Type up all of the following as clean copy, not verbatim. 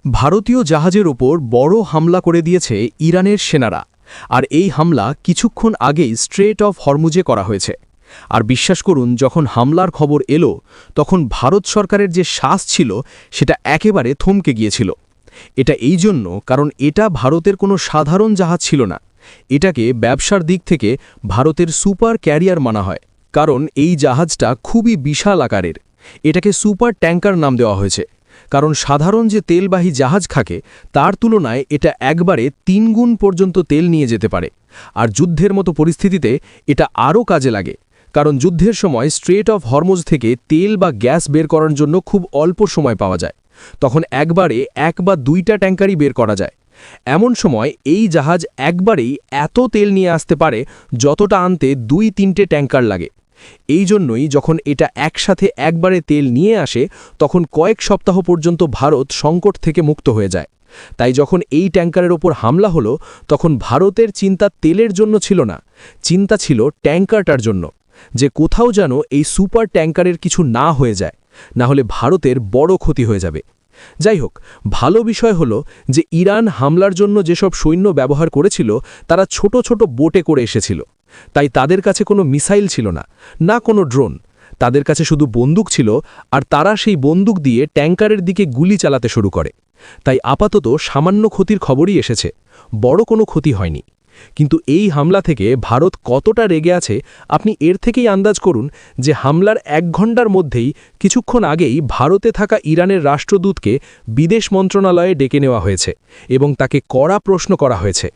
ভারতীয় জাহাজের ওপর বড় হামলা করে দিয়েছে ইরানের সেনারা। আর এই হামলা কিছুক্ষণ আগেই স্ট্রেট অফ হরমুজে করা হয়েছে। আর বিশ্বাস করুন, যখন হামলার খবর এলো তখন ভারত সরকারের যে শ্বাস ছিল সেটা একেবারে থমকে গিয়েছিল। এটা এই জন্য কারণ এটা ভারতের কোনো সাধারণ জাহাজ ছিল না। এটাকে ব্যবসার দিক থেকে ভারতের সুপার ক্যারিয়ার মানা হয়, কারণ এই জাহাজটা খুবই বিশাল আকারের। এটাকে সুপার ট্যাঙ্কার নাম দেওয়া হয়েছে, কারণ সাধারণ যে তেলবাহী জাহাজ থাকে তার তুলনায় এটা একবারে ৩ গুণ পর্যন্ত তেল নিয়ে যেতে পারে। আর যুদ্ধের মতো পরিস্থিতিতে এটা আরও কাজে লাগে, কারণ যুদ্ধের সময় স্ট্রেট অফ হরমুজ থেকে তেল বা গ্যাস বের করার জন্য খুব অল্প সময় পাওয়া যায়। তখন একবারে ১ বা ২টা ট্যাঙ্কারই বের করা যায়। এমন সময় এই জাহাজ একবারেই এত তেল নিয়ে আসতে পারে যতটা আনতে ২-৩টে ট্যাঙ্কার লাগে। এই জন্যই যখন এটা একসাথে একবারে তেল নিয়ে আসে তখন কয়েক সপ্তাহ পর্যন্ত ভারত সংকট থেকে মুক্ত হয়ে যায়। তাই যখন এই ট্যাঙ্কারের ওপর হামলা হলো তখন ভারতের চিন্তা তেলের জন্য ছিল না, চিন্তা ছিল ট্যাঙ্কারটার জন্য, যে কোথাও যেন এই সুপার ট্যাঙ্কারের কিছু না হয়ে যায়, না হলে ভারতের বড় ক্ষতি হয়ে যাবে। যাই হোক, ভালো বিষয় হলো যে ইরান হামলার জন্য যেসব সৈন্য ব্যবহার করেছিল তারা ছোট ছোট বোটে করে এসেছিল। তাই তাদের কাছে কোনো মিসাইল ছিল না, না কোনো ড্রোন। তাদের কাছে শুধু বন্দুক ছিল, আর তারা সেই বন্দুক দিয়ে ট্যাঙ্কারের দিকে গুলি চালাতে শুরু করে। তাই আপাতত সামান্য ক্ষতির খবরই এসেছে, বড় কোনো ক্ষতি হয়নি। কিন্তু এই হামলা থেকে ভারত কতটা রেগে আছে আপনি এর থেকেই আন্দাজ করুন যে হামলার ১ ঘণ্টার মধ্যেই কিছুক্ষণ আগেই ভারতে থাকা ইরানের রাষ্ট্রদূতকে বিদেশ মন্ত্রণালয়ে ডেকে নেওয়া হয়েছে এবং তাকে কড়া প্রশ্ন করা হয়েছে।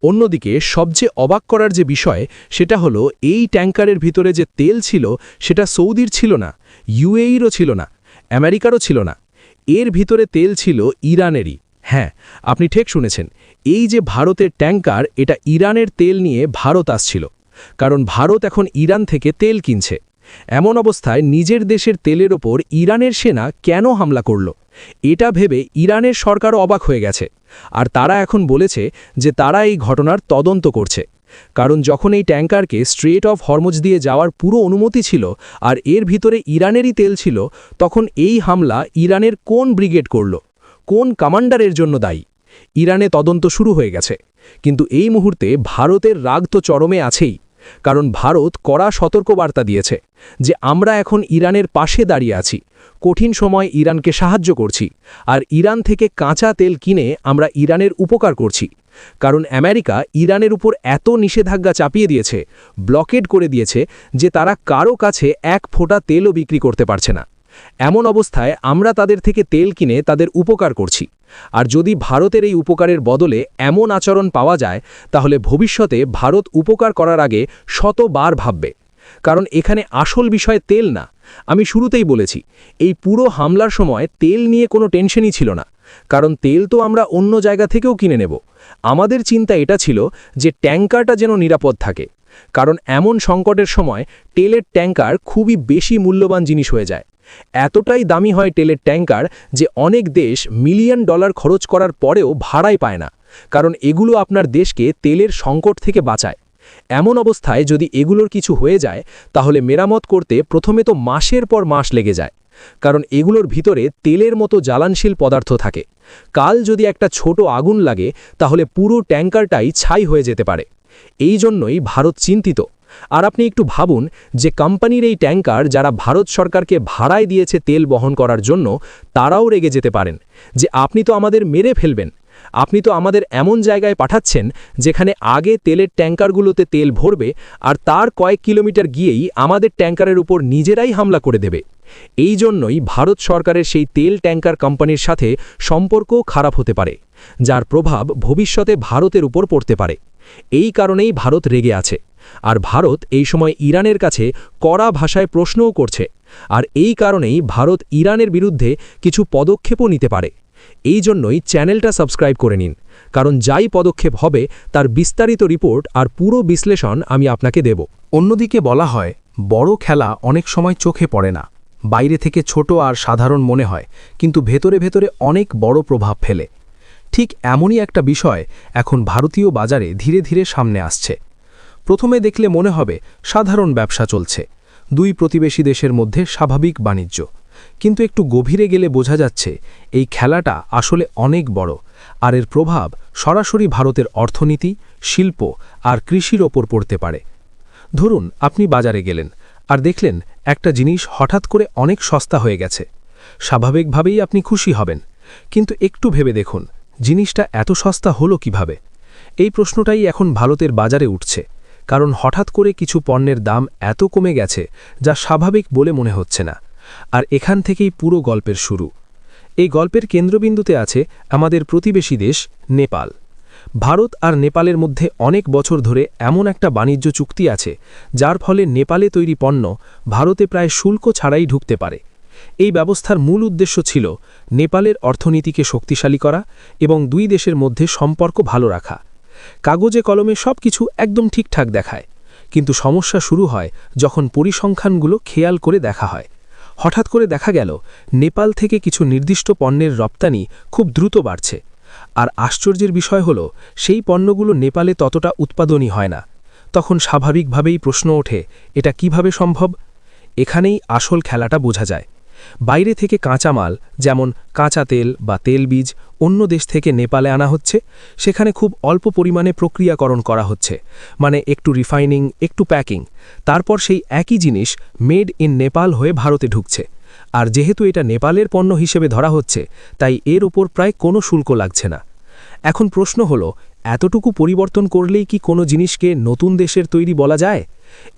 অন্যদিকে সবচেয়ে অবাক করার যে বিষয় সেটা হলো এই ট্যাঙ্কারের ভিতরে যে তেল ছিল সেটা সৌদির ছিল না, ইউএইরও ছিল না, আমেরিকারও ছিল না। এর ভিতরে তেল ছিল ইরানেরই। হ্যাঁ, আপনি ঠিক শুনেছেন, এই যে ভারতের ট্যাঙ্কার, এটা ইরানের তেল নিয়ে ভারত আসছিল, কারণ ভারত এখন ইরান থেকে তেল কিনছে। এমন অবস্থায় নিজের দেশের তেলের ওপর ইরানের সেনা কেন হামলা করল, এটা ভেবে ইরানের সরকারও অবাক হয়ে গেছে। আর তারা এখন বলেছে যে তারা এই ঘটনার তদন্ত করছে, কারণ যখন এই ট্যাঙ্কারকে স্ট্রেট অফ হরমুজ দিয়ে যাওয়ার পুরো অনুমতি ছিল আর এর ভিতরে ইরানেরই তেল ছিল, তখন এই হামলা ইরানের কোন ব্রিগেড করল, কোন কমান্ডারের জন্য দায়ী? ইরানে তদন্ত শুরু হয়ে গেছে। কিন্তু এই মুহূর্তে ভারতের রাগ তো চরমে আছেই, কারণ ভারত কড়া সতর্কবার্তা দিয়েছে যে আমরা এখন ইরানের পাশে দাঁড়িয়ে আছি, কঠিন সময় ইরানকে সাহায্য করছি, আর ইরান থেকে কাঁচা তেল কিনে আমরা ইরানের উপকার করছি। কারণ আমেরিকা ইরানের উপর এত নিষেধাজ্ঞা চাপিয়ে দিয়েছে, ব্লকেড করে দিয়েছে যে তারা কারো কাছে ১ ফোঁটা তেলও বিক্রি করতে পারছে না। এমন অবস্থায় আমরা তাদের থেকে তেল কিনে তাদের উপকার করছি। আর যদি ভারতের এই উপকারের বদলে এমন আচরণ পাওয়া যায় তাহলে ভবিষ্যতে ভারত উপকার করার আগে শতবার ভাববে। কারণ এখানে আসল বিষয় তেল না। আমি শুরুতেই বলেছি, এই পুরো হামলার সময় তেল নিয়ে কোনো টেনশনই ছিল না, কারণ তেল তো আমরা অন্য জায়গা থেকেও কিনে নেব। আমাদের চিন্তা এটা ছিল যে ট্যাঙ্কারটা যেন নিরাপদ থাকে, কারণ এমন সংকটের সময় তেলের ট্যাঙ্কার খুবই বেশি মূল্যবান জিনিস হয়ে যায়। এতটাই দামি হয় তেলের ট্যাঙ্কার যে অনেক দেশ মিলিয়ন ডলার খরচ করার পরেও ভাড়াই পায় না, কারণ এগুলো আপনার দেশকে তেলের সংকট থেকে বাঁচায়। এমন অবস্থায় যদি এগুলোর কিছু হয়ে যায় তাহলে মেরামত করতে প্রথমে তো মাসের পর মাস লেগে যায়, কারণ এগুলোর ভিতরে তেলের মতো জ্বালানশীল পদার্থ থাকে। কাল যদি একটা ছোট আগুন লাগে তাহলে পুরো ট্যাঙ্কারটাই ছাই হয়ে যেতে পারে। এই জন্যই ভারত চিন্তিত। আর আপনি একটু ভাবুন যে কোম্পানির এই ট্যাঙ্কার যারা ভারত সরকারকে ভাড়ায় দিয়েছে তেল বহন করার জন্য, তারাও রেগে যেতে পারেন যে আপনি তো আমাদের মেরে ফেলবেন, আপনি তো আমাদের এমন জায়গায় পাঠাচ্ছেন যেখানে আগে তেলের ট্যাঙ্কারগুলোতে তেল ভরবে আর তার কয়েক কিলোমিটার গিয়েই আমাদের ট্যাঙ্কারের উপর নিজেরাই হামলা করে দেবে। এই জন্যই ভারত সরকারের সেই তেল ট্যাঙ্কার কোম্পানির সাথে সম্পর্ক খারাপ হতে পারে, যার প্রভাব ভবিষ্যতে ভারতের উপর পড়তে পারে। এই কারণেই ভারত রেগে আছে। আর ভারত এই সময় ইরানের কাছে কড়া ভাষায় প্রশ্নও করছে। আর এই কারণেই ভারত ইরানের বিরুদ্ধে কিছু পদক্ষেপও নিতে পারে। এই জন্যই চ্যানেলটা সাবস্ক্রাইব করে নিন, কারণ যাই পদক্ষেপ হবে তার বিস্তারিত রিপোর্ট আর পুরো বিশ্লেষণ আমি আপনাকে দেব। অন্যদিকে বলা হয়, বড় খেলা অনেক সময় চোখে পড়ে না, বাইরে থেকে ছোট আর সাধারণ মনে হয়, কিন্তু ভেতরে ভেতরে অনেক বড় প্রভাব ফেলে। ঠিক এমনই একটা বিষয় এখন ভারতীয় বাজারে ধীরে ধীরে সামনে আসছে। প্রথমে দেখলে মনে হবে সাধারণ ব্যবসা চলছে, 2 প্রতিবেশী দেশের মধ্যে স্বাভাবিক বাণিজ্য। কিন্তু একটু গভীরে গেলে বোঝা যাচ্ছে এই খেলাটা আসলে অনেক বড়, আর এর প্রভাব সরাসরি ভারতের অর্থনীতি, শিল্প আর কৃষির ওপর পড়তে পারে। ধরুন আপনি বাজারে গেলেন আর দেখলেন একটা জিনিস হঠাৎ করে অনেক সস্তা হয়ে গেছে। স্বাভাবিকভাবেই আপনি খুশি হবেন, কিন্তু একটু ভেবে দেখুন জিনিসটা এত সস্তা হলো কিভাবে। এই প্রশ্নটাই এখন ভারতের বাজারে উঠছে, কারণ হঠাৎ করে কিছু পণ্যের দাম এত কমে গেছে যা স্বাভাবিক বলে মনে হচ্ছে না। আর এখান থেকেই পুরো গল্পের শুরু। এই গল্পের কেন্দ্রবিন্দুতে আছে আমাদের প্রতিবেশী দেশ নেপাল। ভারত আর নেপালের মধ্যে অনেক বছর ধরে এমন একটা বাণিজ্য চুক্তি আছে যার ফলে নেপালে তৈরি পণ্য ভারতে প্রায় শুল্ক ছাড়াই ঢুকতে পারে। এই ব্যবস্থার মূল উদ্দেশ্য ছিল নেপালের অর্থনীতিকে শক্তিশালী করা এবং দুই দেশের মধ্যে সম্পর্ক ভালো রাখা। কাগজে কলমে সবকিছু একদম ঠিকঠাক দেখায়, কিন্তু সমস্যা শুরু হয় যখন পরিসংখ্যানগুলো খেয়াল করে দেখা হয়। হঠাৎ করে দেখা গেল নেপাল থেকে কিছু নির্দিষ্ট পণ্যের রপ্তানি খুব দ্রুত বাড়ছে, আর আশ্চর্যের বিষয় হল সেই পণ্যগুলো নেপালে ততটা উৎপাদনই হয় না। তখন স্বাভাবিকভাবেই প্রশ্ন ওঠে, এটা কিভাবে সম্ভব? এখানেই আসল খেলাটা বোঝা যায়। বাইরে থেকে কাঁচামাল, যেমন কাঁচা তেল বা তেলবীজ, অন্য দেশ থেকে নেপালে আনা হচ্ছে। সেখানে খুব অল্প পরিমাণে প্রক্রিয়াকরণ করা হচ্ছে, মানে একটু রিফাইনিং, একটু প্যাকিং। তারপর সেই একই জিনিস মেড ইন নেপাল হয়ে ভারতে ঢুকছে। আর যেহেতু এটা নেপালের পণ্য হিসেবে ধরা হচ্ছে, তাই এর ওপর প্রায় কোনো শুল্ক লাগছে না। এখন প্রশ্ন হলো, এতটুকু পরিবর্তন করলেই কি কোনো জিনিসকে নতুন দেশের তৈরি বলা যায়?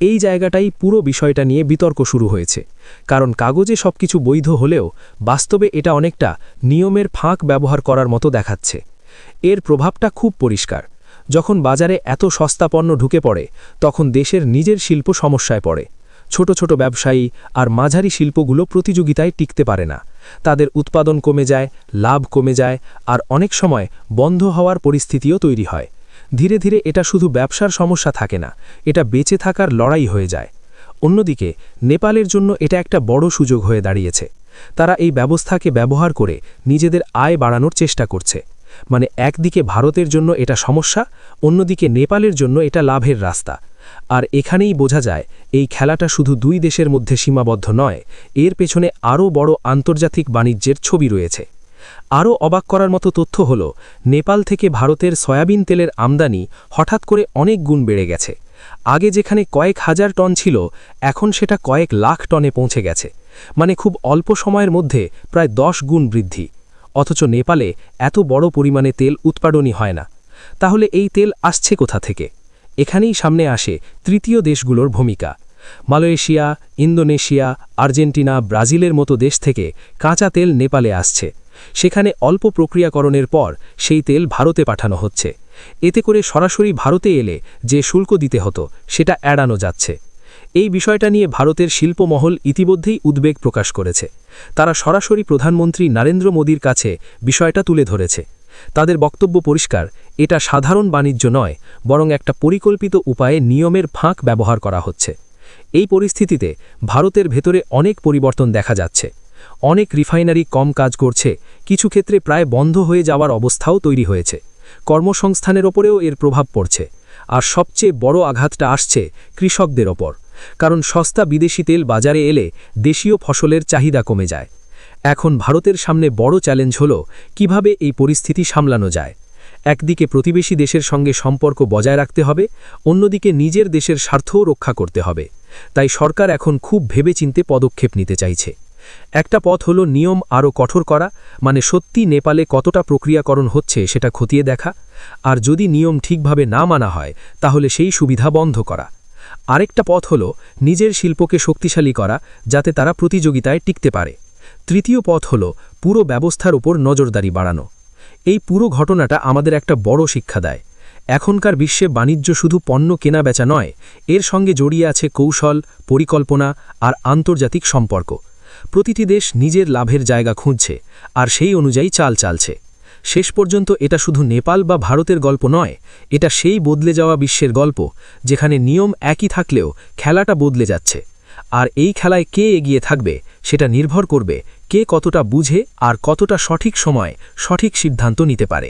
এই জায়গাটাই পুরো বিষয়টা নিয়ে বিতর্ক শুরু হয়েছে, কারণ কাগজে সবকিছু বৈধ হলেও বাস্তবে এটা অনেকটা নিয়মের ফাঁক ব্যবহার করার মতো দেখাচ্ছে। এর প্রভাবটা খুব পরিষ্কার। যখন বাজারে এত সস্তা পণ্য ঢুকে পড়ে, তখন দেশের নিজের শিল্প সমস্যায় পড়ে। ছোট ছোট ব্যবসায়ী আর মাঝারি শিল্পগুলো প্রতিযোগিতায় টিকতে পারে না। তাদের উৎপাদন কমে যায়, লাভ কমে যায়, আর অনেক সময় বন্ধ হওয়ার পরিস্থিতিও তৈরি হয়। ধীরে ধীরে এটা শুধু ব্যবসার সমস্যা থাকে না, এটা বেঁচে থাকার লড়াই হয়ে যায়। অন্যদিকে নেপালের জন্য এটা একটা বড় সুযোগ হয়ে দাঁড়িয়েছে। তারা এই ব্যবস্থাকে ব্যবহার করে নিজেদের আয় বাড়ানোর চেষ্টা করছে। মানে একদিকে ভারতের জন্য এটা সমস্যা, অন্যদিকে নেপালের জন্য এটা লাভের রাস্তা। আর এখানেই বোঝা যায় এই খেলাটা শুধু দুই দেশের মধ্যে সীমাবদ্ধ নয়, এর পেছনে আরও বড় আন্তর্জাতিক বাণিজ্যের ছবি রয়েছে। আরও অবাক করার মতো তথ্য হল, নেপাল থেকে ভারতের সয়াবিন তেলের আমদানি হঠাৎ করে অনেক গুণ বেড়ে গেছে। আগে যেখানে কয়েক হাজার টন ছিল, এখন সেটা কয়েক লাখ টনে পৌঁছে গেছে। মানে খুব অল্প সময়ের মধ্যে প্রায় 10 গুণ বৃদ্ধি। অথচ নেপালে এত বড় পরিমাণে তেল উৎপাদনই হয় না। তাহলে এই তেল আসছে কোথা থেকে? এখানেই সামনে আসে তৃতীয় দেশগুলোর ভূমিকা। মালয়েশিয়া, ইন্দোনেশিয়া, আর্জেন্টিনা, ব্রাজিলের মতো দেশ থেকে কাঁচা তেল নেপালে আসছে। সেখানে অল্প প্রক্রিয়াকরণের পর সেই তেল ভারতে পাঠানো হচ্ছে। এতে করে সরাসরি ভারতে এলে যে শুল্ক দিতে হতো, সেটা এড়ানো যাচ্ছে। এই বিষয়টা নিয়ে ভারতের শিল্পমহল ইতিমধ্যেই উদ্বেগ প্রকাশ করেছে। তারা সরাসরি প্রধানমন্ত্রী নরেন্দ্র মোদীর কাছে বিষয়টা তুলে ধরেছে। তাদের বক্তব্য পরিষ্কার, এটা সাধারণ বাণিজ্য নয়, বরং একটা পরিকল্পিত উপায়ে নিয়মের ফাঁক ব্যবহার করা হচ্ছে। এই পরিস্থিতিতে ভারতের ভেতরে অনেক পরিবর্তন দেখা যাচ্ছে। অনেক রিফাইনারি কম কাজ করছে, কিছু ক্ষেত্রে প্রায় বন্ধ হয়ে যাওয়ার অবস্থাও তৈরি হয়েছে। কর্মসংস্থানের ওপরেও এর প্রভাব পড়ছে। আর সবচেয়ে বড় আঘাতটা আসছে কৃষকদের ওপর, কারণ সস্তা বিদেশি তেল বাজারে এলে দেশীয় ফসলের চাহিদা কমে যায়। এখন ভারতের সামনে বড় চ্যালেঞ্জ হল কিভাবে এই পরিস্থিতি সামলানো যায়। একদিকে প্রতিবেশী দেশের সঙ্গে সম্পর্ক বজায় রাখতে হবে, অন্যদিকে নিজের দেশের স্বার্থও রক্ষা করতে হবে। তাই সরকার এখন খুব ভেবেচিন্তে পদক্ষেপ নিতে চাইছে। একটা পথ হলো নিয়ম আরও কঠোর করা, মানে সত্যি নেপালে কতটা প্রক্রিয়াকরণ হচ্ছে সেটা খতিয়ে দেখা। আর যদি নিয়ম ঠিকভাবে না মানা হয়, তাহলে সেই সুবিধা বন্ধ করা। আরেকটা পথ হলো নিজের শিল্পকে শক্তিশালী করা, যাতে তারা প্রতিযোগিতায় টিকতে পারে। তৃতীয় পথ হল পুরো ব্যবস্থার উপর নজরদারি বাড়ানো। এই পুরো ঘটনাটা আমাদের একটা বড় শিক্ষা দেয়। এখনকার বিশ্বে বাণিজ্য শুধু পণ্য কেনা বেচা নয়, এর সঙ্গে জড়িয়ে আছে কৌশল, পরিকল্পনা আর আন্তর্জাতিক সম্পর্ক। প্রতিটি দেশ নিজের লাভের জায়গা খুঁজছে, আর সেই অনুযায়ী চাল চালছে। শেষ পর্যন্ত এটা শুধু নেপাল বা ভারতের গল্প নয়, এটা সেই বদলে যাওয়া বিশ্বের গল্প, যেখানে নিয়ম একই থাকলেও খেলাটা বদলে যাচ্ছে। আর এই খেলায় কে এগিয়ে থাকবে, সেটা নির্ভর করবে কে কতটা বুঝে আর কতটা সঠিক সময়ে সঠিক সিদ্ধান্ত নিতে পারে।